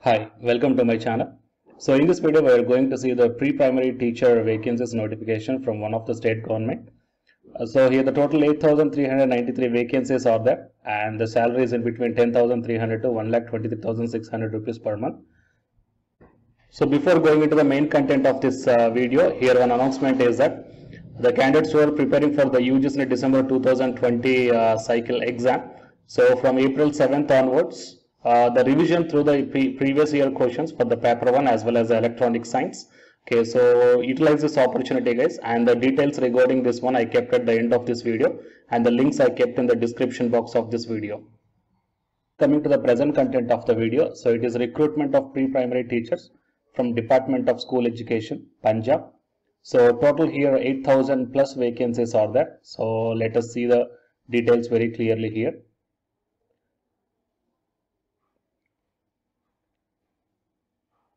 Hi, welcome to my channel. So in this video, we are going to see the pre-primary teacher vacancies notification from one of the state government. So here the total 8,393 vacancies are there, and the salary is in between 10,300 to 1,23,600 rupees per month. So before going into the main content of this video, here one announcement is that the candidates who are preparing for the UGC December 2020 cycle exam. So from April 7th onwards, the revision through the previous year questions for the paper 1 as well as the electronic science. Okay, so utilize this opportunity, guys, and the details regarding this one I kept at the end of this video, and the links I kept in the description box of this video. Coming to the present content of the video, so it is recruitment of pre-primary teachers from Department of School Education, Punjab. So total here 8,000 plus vacancies are there. So let us see the details very clearly here.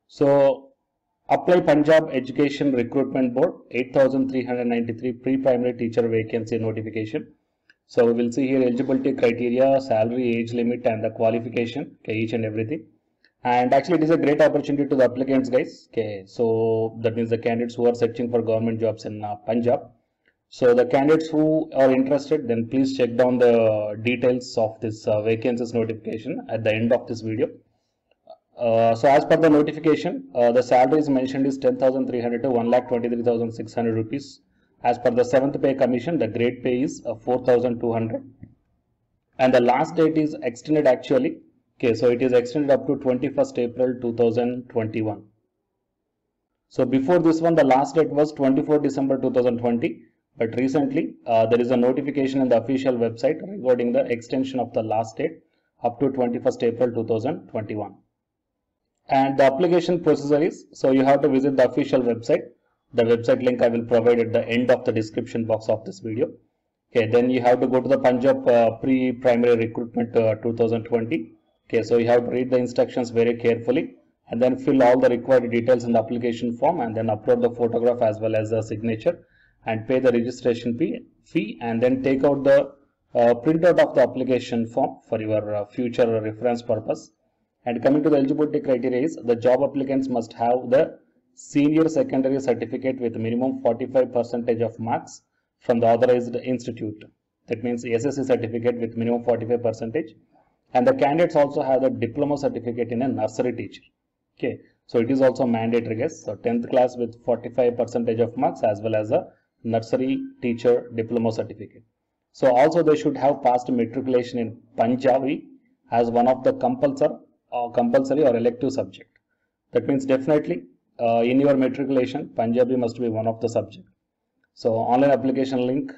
So apply Punjab Education Recruitment Board 8,393 pre-primary teacher vacancy notification. So we will see here eligibility criteria, salary, age limit, and the qualification, okay, each and everything. And actually it is a great opportunity to the applicants, guys. Okay, so that means the candidates who are searching for government jobs in Punjab. So the candidates who are interested, then please check down the details of this vacancies notification at the end of this video. So as per the notification, the salary is mentioned is 10,300 to 1,23,600 rupees. As per the 7th pay commission, the grade pay is 4,200, and the last date is extended actually. Okay, so it is extended up to 21st April 2021. So before this one, the last date was 24 December 2020, but recently there is a notification in the official website regarding the extension of the last date up to 21st April 2021. And the application procedure is, so you have to visit the official website. The website link I will provide at the end of the description box of this video. Okay, then you have to go to the Punjab pre-primary recruitment 2020. Okay, so you have to read the instructions very carefully and then fill all the required details in the application form, and then upload the photograph as well as the signature and pay the registration fee, and then take out the printout of the application form for your future reference purpose. And coming to the eligibility criteria is, the job applicants must have the senior secondary certificate with minimum 45% of marks from the authorized institute. That means SSC certificate with minimum 45%. And the candidates also have the diploma certificate in a nursery teacher. Okay, so it is also mandatory, guys. So 10th class with 45% of marks as well as a nursery teacher diploma certificate. So also they should have passed matriculation in Punjabi as one of the compulsory or elective subject. That means definitely in your matriculation, Punjabi must be one of the subject. So online application link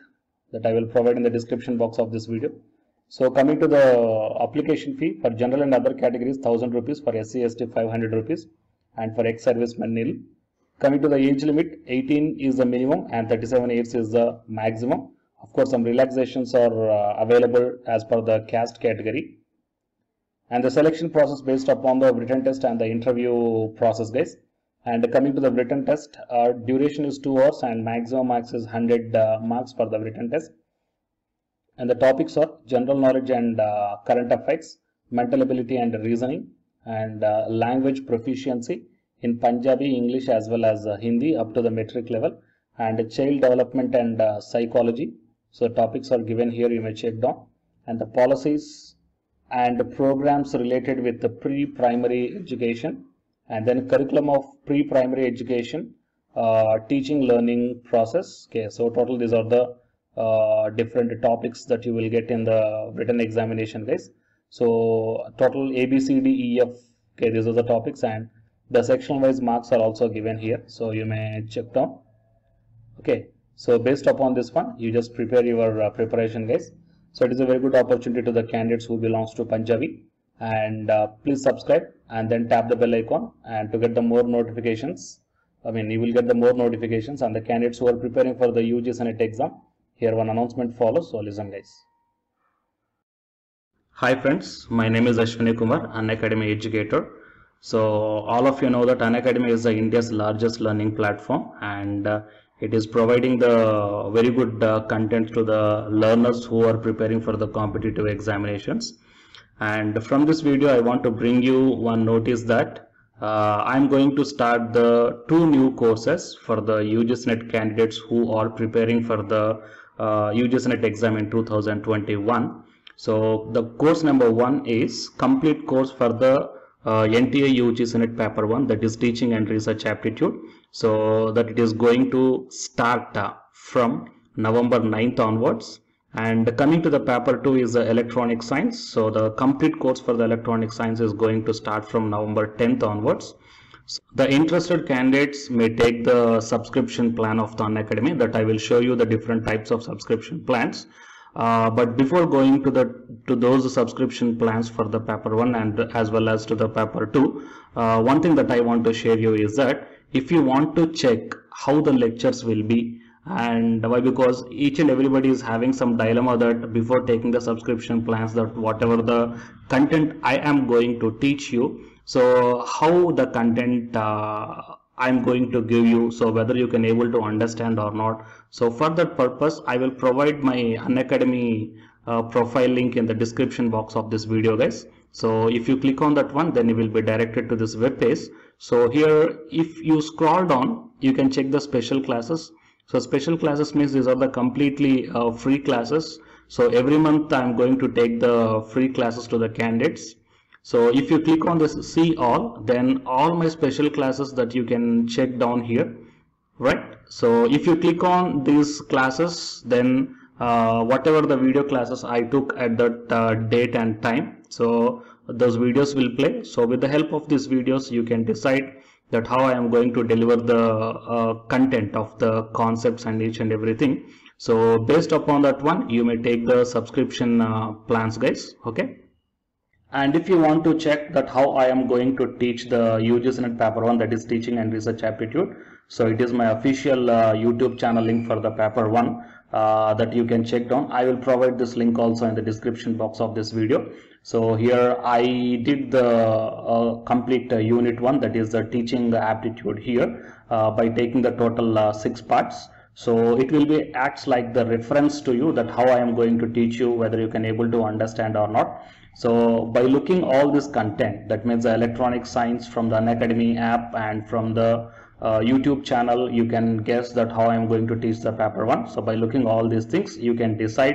that I will provide in the description box of this video. So coming to the application fee, for general and other categories 1,000 rupees, for SC ST 500 rupees, and for ex-servicemen nil. Coming to the age limit, 18 is the minimum and 37 years is the maximum. Of course, some relaxations are available as per the caste category. And the selection process based upon the written test and the interview process, guys. And coming to the written test, duration is 2 hours and maximum marks is 100 marks for the written test. And the topics are general knowledge and current affairs, mental ability and reasoning, and language proficiency in Punjabi, English as well as Hindi up to the metric level, and child development and psychology. So topics are given here, you may check down. And the policies and programs related with the pre-primary education, and then curriculum of pre-primary education, teaching learning process. Okay, so total these are the different topics that you will get in the written examination, guys. So total A, B, C, D, E, F. Okay, these are the topics, and the section wise marks are also given here, so you may check down. Okay, so based upon this one, you just prepare your preparation, guys. So it is a very good opportunity to the candidates who belongs to Punjabi, and please subscribe and then tap the bell icon, and to get the more notifications. You will get the more notifications, and the candidates who are preparing for the UGC NET exam, here one announcement follows, so listen, guys. Hi friends, my name is Ashwini Kumar, Unacademy educator. So all of you know that Unacademy is India's largest learning platform, and it is providing the very good content to the learners who are preparing for the competitive examinations. And from this video I want to bring you one notice that I'm going to start the 2 new courses for the UGC-NET candidates who are preparing for the UGC-NET exam in 2021. So the course number 1 is complete course for the NTA UGC-NET paper 1, that is teaching and research aptitude. So that it is going to start from November 9th onwards. And coming to the paper 2 is the electronic science. So the complete course for the electronic science is going to start from November 10th onwards. So the interested candidates may take the subscription plan of the Unacademy, that I will show you the different types of subscription plans. But before going to those subscription plans for the paper 1 and as well as to the paper 2, one thing that I want to share you is that if you want to check how the lectures will be, and why, because each and everybody is having some dilemma that before taking the subscription plans, that whatever the content I am going to teach you, so how the content I'm going to give you, so whether you can able to understand or not. So for that purpose I will provide my Unacademy profile link in the description box of this video, guys. So if you click on that one, then you will be directed to this web page. So here if you scroll down, you can check the special classes. So special classes means these are the completely free classes. So every month I'm going to take the free classes to the candidates. So if you click on this see all, then all my special classes that you can check down here, right? So if you click on these classes, then whatever the video classes I took at that date and time, so those videos will play. So with the help of these videos you can decide that how I am going to deliver the content of the concepts and each and everything. So based upon that one, you may take the subscription plans, guys. Okay. And if you want to check that how I am going to teach the UGC-NET paper 1, that is teaching and research aptitude, so it is my official YouTube channel link for the paper 1 that you can check down. I will provide this link also in the description box of this video. So here I did the complete unit 1, that is the teaching aptitude here by taking the total 6 parts. So it will be acts like the reference to you that how I am going to teach you, whether you can able to understand or not. So by looking all this content, that means the electronic science from the Unacademy app and from the YouTube channel, you can guess that how I am going to teach the paper 1. So by looking all these things, you can decide